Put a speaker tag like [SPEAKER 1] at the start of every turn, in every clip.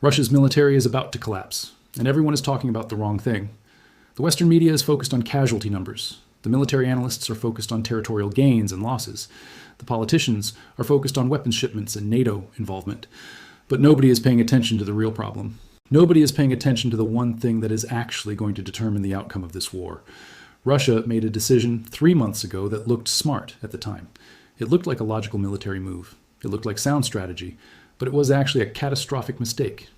[SPEAKER 1] Russia's military is about to collapse, and everyone is talking about the wrong thing. The Western media is focused on casualty numbers. The military analysts are focused on territorial gains and losses. The politicians are focused on weapons shipments and NATO involvement. But nobody is paying attention to the real problem. Nobody is paying attention to the one thing that is actually going to determine the outcome of this war. Russia made a decision 3 months ago that looked smart at the time. It looked like a logical military move. It looked like sound strategy, but it was actually a catastrophic mistake.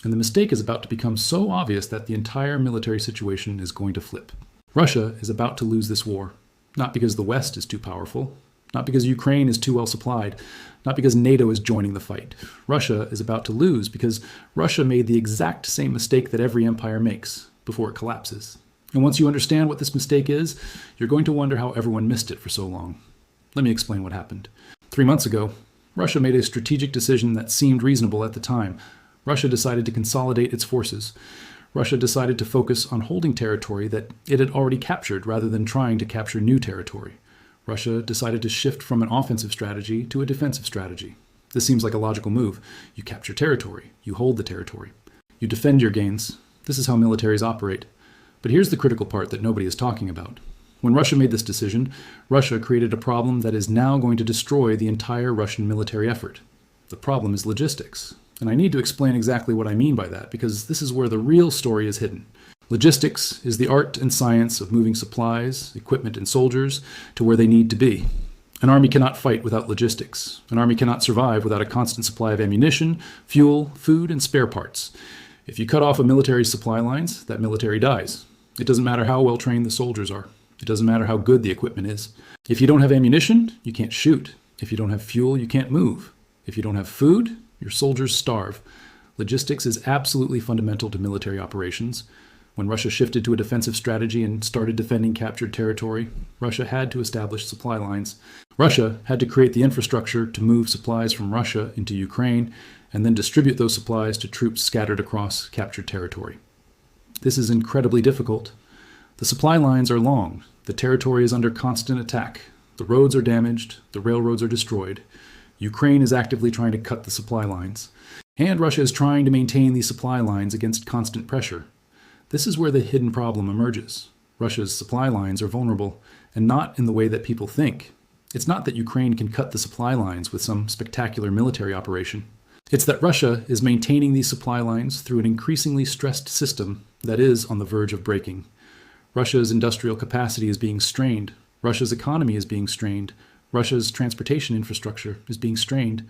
[SPEAKER 1] And the mistake is about to become so obvious that the entire military situation is going to flip. Russia is about to lose this war, not because the West is too powerful, not because Ukraine is too well supplied, not because NATO is joining the fight. Russia is about to lose because Russia made the exact same mistake that every empire makes before it collapses. And once you understand what this mistake is, you're going to wonder how everyone missed it for so long. Let me explain what happened. 3 months ago, Russia made a strategic decision that seemed reasonable at the time. Russia decided to consolidate its forces. Russia decided to focus on holding territory that it had already captured rather than trying to capture new territory. Russia decided to shift from an offensive strategy to a defensive strategy. This seems like a logical move. You capture territory. You hold the territory. You defend your gains. This is how militaries operate. But here's the critical part that nobody is talking about. When Russia made this decision, Russia created a problem that is now going to destroy the entire Russian military effort. The problem is logistics. And I need to explain exactly what I mean by that, because this is where the real story is hidden. Logistics is the art and science of moving supplies, equipment, and soldiers to where they need to be. An army cannot fight without logistics. An army cannot survive without a constant supply of ammunition, fuel, food, and spare parts. If you cut off a military's supply lines, that military dies. It doesn't matter how well trained the soldiers are. It doesn't matter how good the equipment is. If you don't have ammunition, you can't shoot. If you don't have fuel, you can't move. If you don't have food, your soldiers starve. Logistics is absolutely fundamental to military operations. When Russia shifted to a defensive strategy and started defending captured territory, Russia had to establish supply lines. Russia had to create the infrastructure to move supplies from Russia into Ukraine and then distribute those supplies to troops scattered across captured territory. This is incredibly difficult. The supply lines are long. The territory is under constant attack. The roads are damaged. The railroads are destroyed. Ukraine is actively trying to cut the supply lines. And Russia is trying to maintain these supply lines against constant pressure. This is where the hidden problem emerges. Russia's supply lines are vulnerable, and not in the way that people think. It's not that Ukraine can cut the supply lines with some spectacular military operation. It's that Russia is maintaining these supply lines through an increasingly stressed system that is on the verge of breaking. Russia's industrial capacity is being strained. Russia's economy is being strained. Russia's transportation infrastructure is being strained.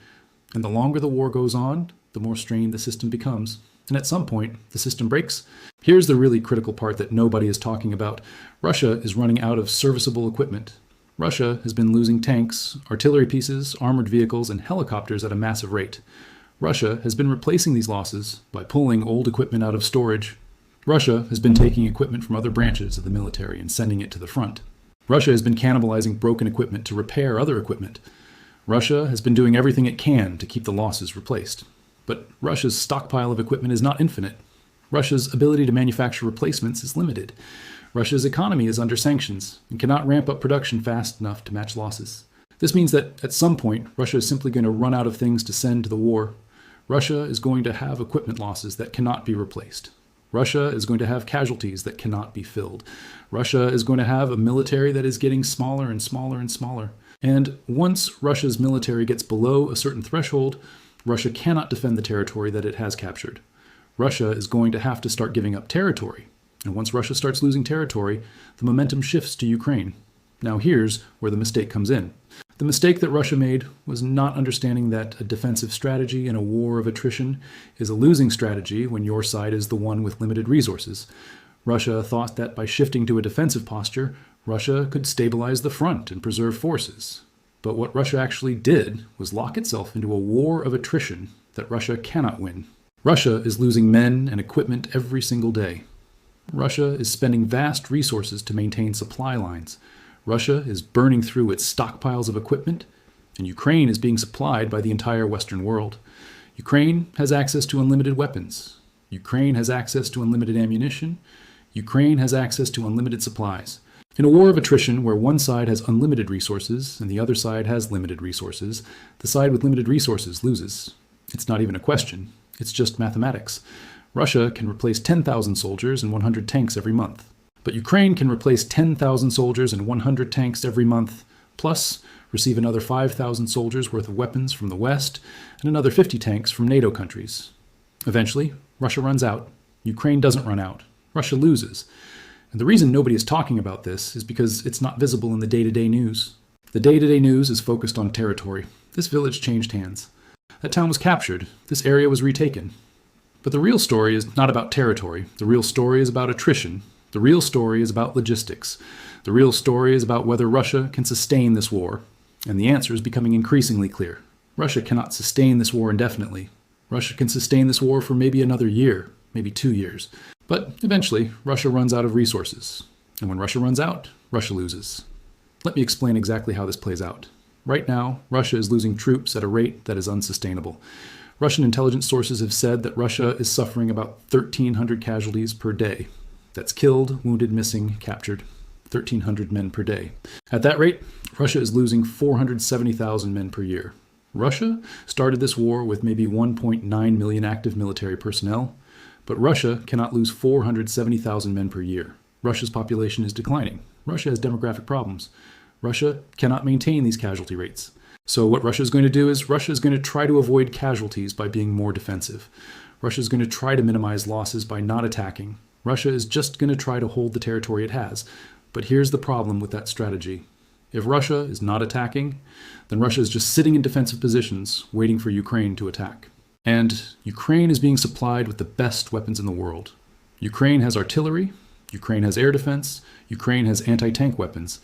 [SPEAKER 1] And the longer the war goes on, the more strained the system becomes. And at some point, the system breaks. Here's the really critical part that nobody is talking about. Russia is running out of serviceable equipment. Russia has been losing tanks, artillery pieces, armored vehicles, and helicopters at a massive rate. Russia has been replacing these losses by pulling old equipment out of storage. Russia has been taking equipment from other branches of the military and sending it to the front. Russia has been cannibalizing broken equipment to repair other equipment. Russia has been doing everything it can to keep the losses replaced. But Russia's stockpile of equipment is not infinite. Russia's ability to manufacture replacements is limited. Russia's economy is under sanctions and cannot ramp up production fast enough to match losses. This means that at some point, Russia is simply going to run out of things to send to the war. Russia is going to have equipment losses that cannot be replaced. Russia is going to have casualties that cannot be filled. Russia is going to have a military that is getting smaller and smaller and smaller. And once Russia's military gets below a certain threshold, Russia cannot defend the territory that it has captured. Russia is going to have to start giving up territory. And once Russia starts losing territory, the momentum shifts to Ukraine. Now here's where the mistake comes in. The mistake that Russia made was not understanding that a defensive strategy in a war of attrition is a losing strategy when your side is the one with limited resources. Russia thought that by shifting to a defensive posture, Russia could stabilize the front and preserve forces. But what Russia actually did was lock itself into a war of attrition that Russia cannot win. Russia is losing men and equipment every single day. Russia is spending vast resources to maintain supply lines. Russia is burning through its stockpiles of equipment, and Ukraine is being supplied by the entire Western world. Ukraine has access to unlimited weapons. Ukraine has access to unlimited ammunition. Ukraine has access to unlimited supplies. In a war of attrition where one side has unlimited resources and the other side has limited resources, the side with limited resources loses. It's not even a question. It's just mathematics. Russia can replace 10,000 soldiers and 100 tanks every month. But Ukraine can replace 10,000 soldiers and 100 tanks every month, plus receive another 5,000 soldiers worth of weapons from the West and another 50 tanks from NATO countries. Eventually, Russia runs out. Ukraine doesn't run out. Russia loses. And the reason nobody is talking about this is because it's not visible in the day-to-day news. The day-to-day news is focused on territory. This village changed hands. That town was captured. This area was retaken. But the real story is not about territory. The real story is about attrition. The real story is about logistics. The real story is about whether Russia can sustain this war. And the answer is becoming increasingly clear. Russia cannot sustain this war indefinitely. Russia can sustain this war for maybe another year, maybe 2 years. But eventually, Russia runs out of resources. And when Russia runs out, Russia loses. Let me explain exactly how this plays out. Right now, Russia is losing troops at a rate that is unsustainable. Russian intelligence sources have said that Russia is suffering about 1,300 casualties per day. That's killed, wounded, missing, captured. 1,300 men per day. At that rate, Russia is losing 470,000 men per year. Russia started this war with maybe 1.9 million active military personnel, but Russia cannot lose 470,000 men per year. Russia's population is declining. Russia has demographic problems. Russia cannot maintain these casualty rates. So what Russia is going to do is Russia is going to try to avoid casualties by being more defensive. Russia is going to try to minimize losses by not attacking. Russia is just going to try to hold the territory it has. But here's the problem with that strategy. If Russia is not attacking, then Russia is just sitting in defensive positions, waiting for Ukraine to attack. And Ukraine is being supplied with the best weapons in the world. Ukraine has artillery, Ukraine has air defense, Ukraine has anti-tank weapons,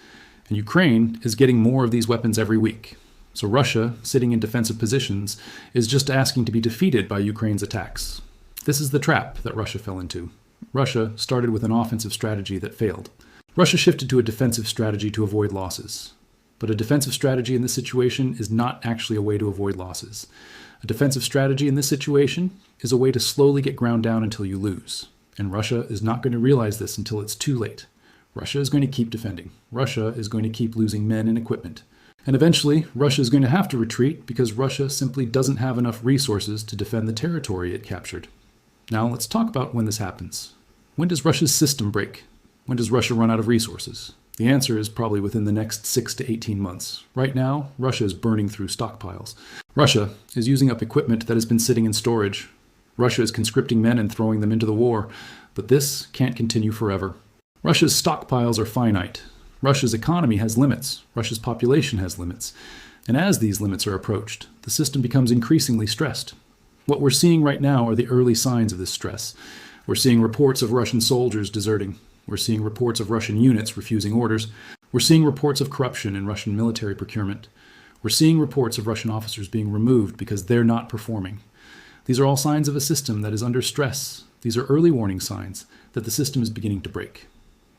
[SPEAKER 1] and Ukraine is getting more of these weapons every week. So Russia, sitting in defensive positions, is just asking to be defeated by Ukraine's attacks. This is the trap that Russia fell into. Russia started with an offensive strategy that failed. Russia shifted to a defensive strategy to avoid losses. But a defensive strategy in this situation is not actually a way to avoid losses. A defensive strategy in this situation is a way to slowly get ground down until you lose. And Russia is not going to realize this until it's too late. Russia is going to keep defending. Russia is going to keep losing men and equipment. And eventually, Russia is going to have to retreat because Russia simply doesn't have enough resources to defend the territory it captured. Now let's talk about when this happens. When does Russia's system break? When does Russia run out of resources? The answer is probably within the next 6 to 18 months. Right now, Russia is burning through stockpiles. Russia is using up equipment that has been sitting in storage. Russia is conscripting men and throwing them into the war. But this can't continue forever. Russia's stockpiles are finite. Russia's economy has limits. Russia's population has limits. And as these limits are approached, the system becomes increasingly stressed. What we're seeing right now are the early signs of this stress. We're seeing reports of Russian soldiers deserting. We're seeing reports of Russian units refusing orders. We're seeing reports of corruption in Russian military procurement. We're seeing reports of Russian officers being removed because they're not performing. These are all signs of a system that is under stress. These are early warning signs that the system is beginning to break.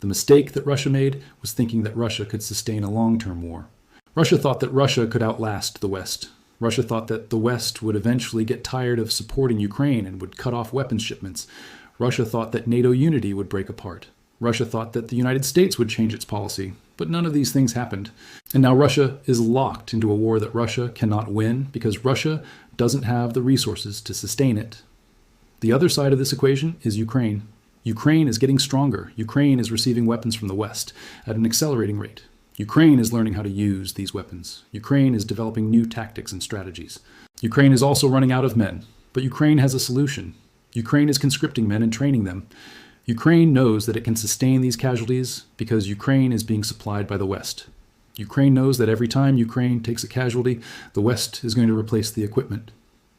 [SPEAKER 1] The mistake that Russia made was thinking that Russia could sustain a long-term war. Russia thought that Russia could outlast the West. Russia thought that the West would eventually get tired of supporting Ukraine and would cut off weapons shipments. Russia thought that NATO unity would break apart. Russia thought that the United States would change its policy, but none of these things happened. And now Russia is locked into a war that Russia cannot win because Russia doesn't have the resources to sustain it. The other side of this equation is Ukraine. Ukraine is getting stronger. Ukraine is receiving weapons from the West at an accelerating rate. Ukraine is learning how to use these weapons. Ukraine is developing new tactics and strategies. Ukraine is also running out of men, but Ukraine has a solution. Ukraine is conscripting men and training them. Ukraine knows that it can sustain these casualties because Ukraine is being supplied by the West. Ukraine knows that every time Ukraine takes a casualty, the West is going to replace the equipment.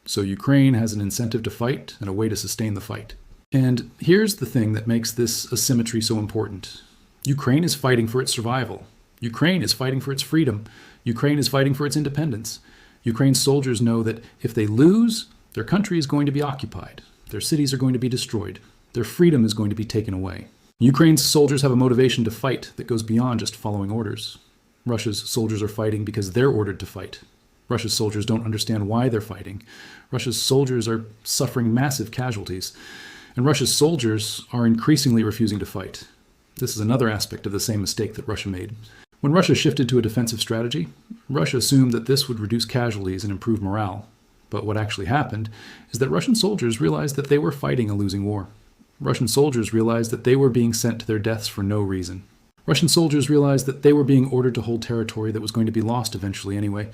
[SPEAKER 1] So Ukraine has an incentive to fight and a way to sustain the fight. And here's the thing that makes this asymmetry so important. Ukraine is fighting for its survival. Ukraine is fighting for its freedom. Ukraine is fighting for its independence. Ukraine's soldiers know that if they lose, their country is going to be occupied. Their cities are going to be destroyed. Their freedom is going to be taken away. Ukraine's soldiers have a motivation to fight that goes beyond just following orders. Russia's soldiers are fighting because they're ordered to fight. Russia's soldiers don't understand why they're fighting. Russia's soldiers are suffering massive casualties. And Russia's soldiers are increasingly refusing to fight. This is another aspect of the same mistake that Russia made. When Russia shifted to a defensive strategy, Russia assumed that this would reduce casualties and improve morale. But what actually happened is that Russian soldiers realized that they were fighting a losing war. Russian soldiers realized that they were being sent to their deaths for no reason. Russian soldiers realized that they were being ordered to hold territory that was going to be lost eventually anyway.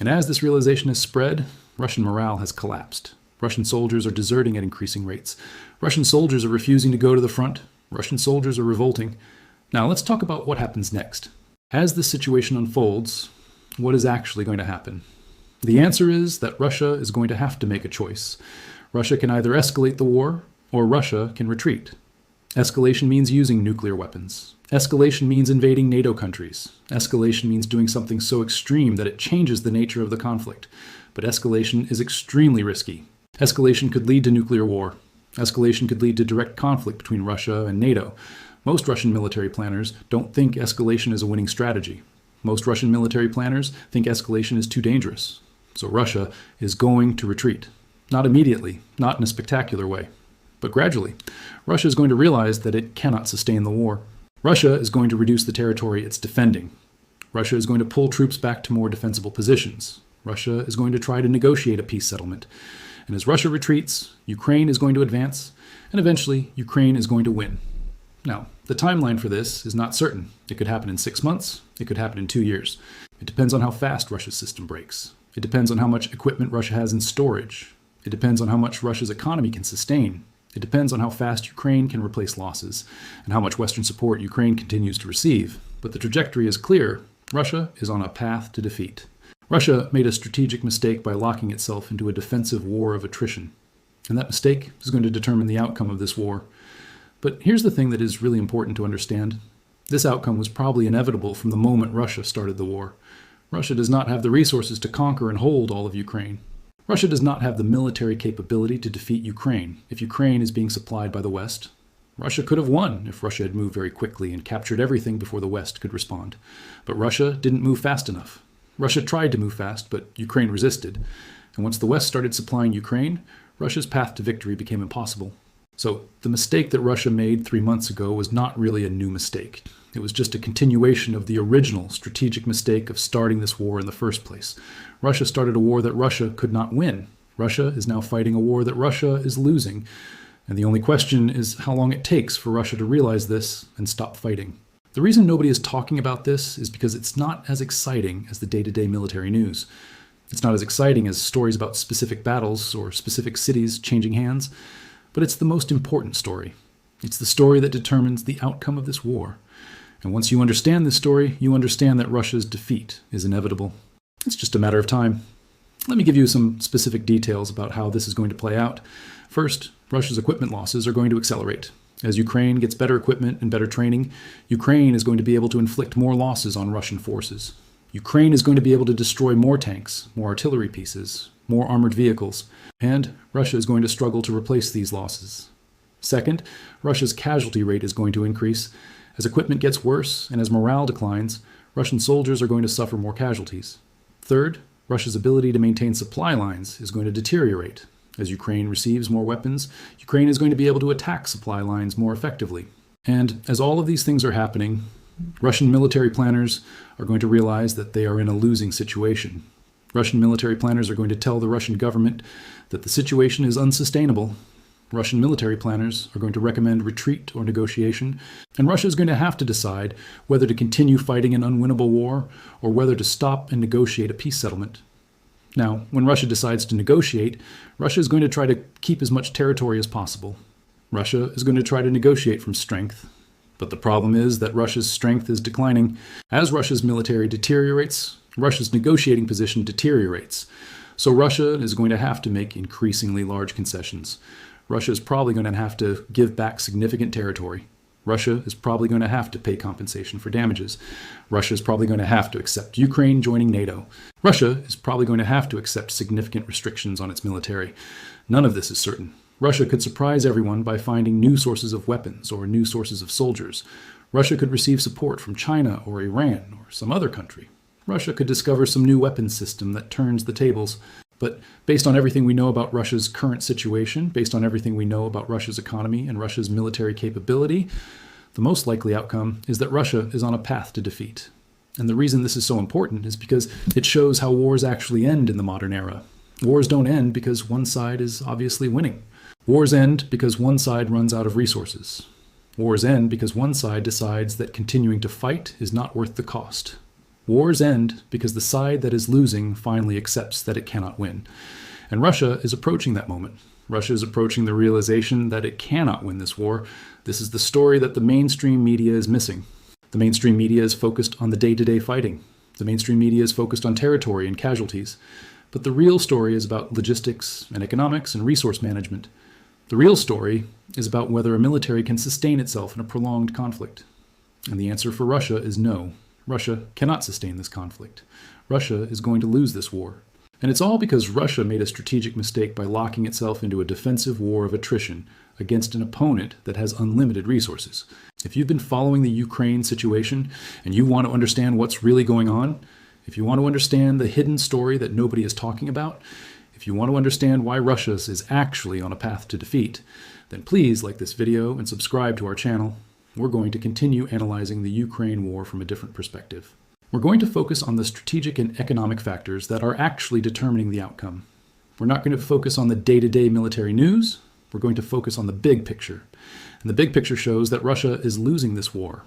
[SPEAKER 1] And as this realization has spread, Russian morale has collapsed. Russian soldiers are deserting at increasing rates. Russian soldiers are refusing to go to the front. Russian soldiers are revolting. Now let's talk about what happens next. As this situation unfolds, what is actually going to happen? The answer is that Russia is going to have to make a choice. Russia can either escalate the war, or Russia can retreat. Escalation means using nuclear weapons. Escalation means invading NATO countries. Escalation means doing something so extreme that it changes the nature of the conflict. But escalation is extremely risky. Escalation could lead to nuclear war. Escalation could lead to direct conflict between Russia and NATO. Most Russian military planners don't think escalation is a winning strategy. Most Russian military planners think escalation is too dangerous. So Russia is going to retreat. Not immediately, not in a spectacular way, but gradually. Russia is going to realize that it cannot sustain the war. Russia is going to reduce the territory it's defending. Russia is going to pull troops back to more defensible positions. Russia is going to try to negotiate a peace settlement. And as Russia retreats, Ukraine is going to advance, and eventually Ukraine is going to win. Now, the timeline for this is not certain. It could happen in 6 months. It could happen in 2 years. It depends on how fast Russia's system breaks. It depends on how much equipment Russia has in storage. It depends on how much Russia's economy can sustain. It depends on how fast Ukraine can replace losses and how much Western support Ukraine continues to receive. But the trajectory is clear. Russia is on a path to defeat. Russia made a strategic mistake by locking itself into a defensive war of attrition. And that mistake is going to determine the outcome of this war. But here's the thing that is really important to understand. This outcome was probably inevitable from the moment Russia started the war. Russia does not have the resources to conquer and hold all of Ukraine. Russia does not have the military capability to defeat Ukraine if Ukraine is being supplied by the West. Russia could have won if Russia had moved very quickly and captured everything before the West could respond. But Russia didn't move fast enough. Russia tried to move fast, but Ukraine resisted. And once the West started supplying Ukraine, Russia's path to victory became impossible. So the mistake that Russia made 3 months ago was not really a new mistake. It was just a continuation of the original strategic mistake of starting this war in the first place. Russia started a war that Russia could not win. Russia is now fighting a war that Russia is losing. And the only question is how long it takes for Russia to realize this and stop fighting. The reason nobody is talking about this is because it's not as exciting as the day-to-day military news. It's not as exciting as stories about specific battles or specific cities changing hands, but it's the most important story. It's the story that determines the outcome of this war. And once you understand this story, you understand that Russia's defeat is inevitable. It's just a matter of time. Let me give you some specific details about how this is going to play out. First, Russia's equipment losses are going to accelerate. As Ukraine gets better equipment and better training, Ukraine is going to be able to inflict more losses on Russian forces. Ukraine is going to be able to destroy more tanks, more artillery pieces, more armored vehicles, and Russia is going to struggle to replace these losses. Second, Russia's casualty rate is going to increase. As equipment gets worse and as morale declines, Russian soldiers are going to suffer more casualties. Third, Russia's ability to maintain supply lines is going to deteriorate. As Ukraine receives more weapons, Ukraine is going to be able to attack supply lines more effectively. And as all of these things are happening, Russian military planners are going to realize that they are in a losing situation. Russian military planners are going to tell the Russian government that the situation is unsustainable. Russian military planners are going to recommend retreat or negotiation, and Russia is going to have to decide whether to continue fighting an unwinnable war or whether to stop and negotiate a peace settlement. Now, when Russia decides to negotiate, Russia is going to try to keep as much territory as possible. Russia is going to try to negotiate from strength. But the problem is that Russia's strength is declining. As Russia's military deteriorates, Russia's negotiating position deteriorates. So Russia is going to have to make increasingly large concessions. Russia is probably going to have to give back significant territory. Russia is probably going to have to pay compensation for damages. Russia is probably going to have to accept Ukraine joining NATO. Russia is probably going to have to accept significant restrictions on its military. None of this is certain. Russia could surprise everyone by finding new sources of weapons or new sources of soldiers. Russia could receive support from China or Iran or some other country. Russia could discover some new weapons system that turns the tables. But based on everything we know about Russia's current situation, based on everything we know about Russia's economy and Russia's military capability, the most likely outcome is that Russia is on a path to defeat. And the reason this is so important is because it shows how wars actually end in the modern era. Wars don't end because one side is obviously winning. Wars end because one side runs out of resources. Wars end because one side decides that continuing to fight is not worth the cost. Wars end because the side that is losing finally accepts that it cannot win. And Russia is approaching that moment. Russia is approaching the realization that it cannot win this war. This is the story that the mainstream media is missing. The mainstream media is focused on the day-to-day fighting. The mainstream media is focused on territory and casualties. But the real story is about logistics and economics and resource management. The real story is about whether a military can sustain itself in a prolonged conflict. And the answer for Russia is no. Russia cannot sustain this conflict. Russia is going to lose this war. And it's all because Russia made a strategic mistake by locking itself into a defensive war of attrition against an opponent that has unlimited resources. If you've been following the Ukraine situation and you want to understand what's really going on, if you want to understand the hidden story that nobody is talking about, if you want to understand why Russia is actually on a path to defeat, then please like this video and subscribe to our channel. We're going to continue analyzing the Ukraine war from a different perspective. We're going to focus on the strategic and economic factors that are actually determining the outcome. We're not going to focus on the day-to-day military news. We're going to focus on the big picture. And the big picture shows that Russia is losing this war.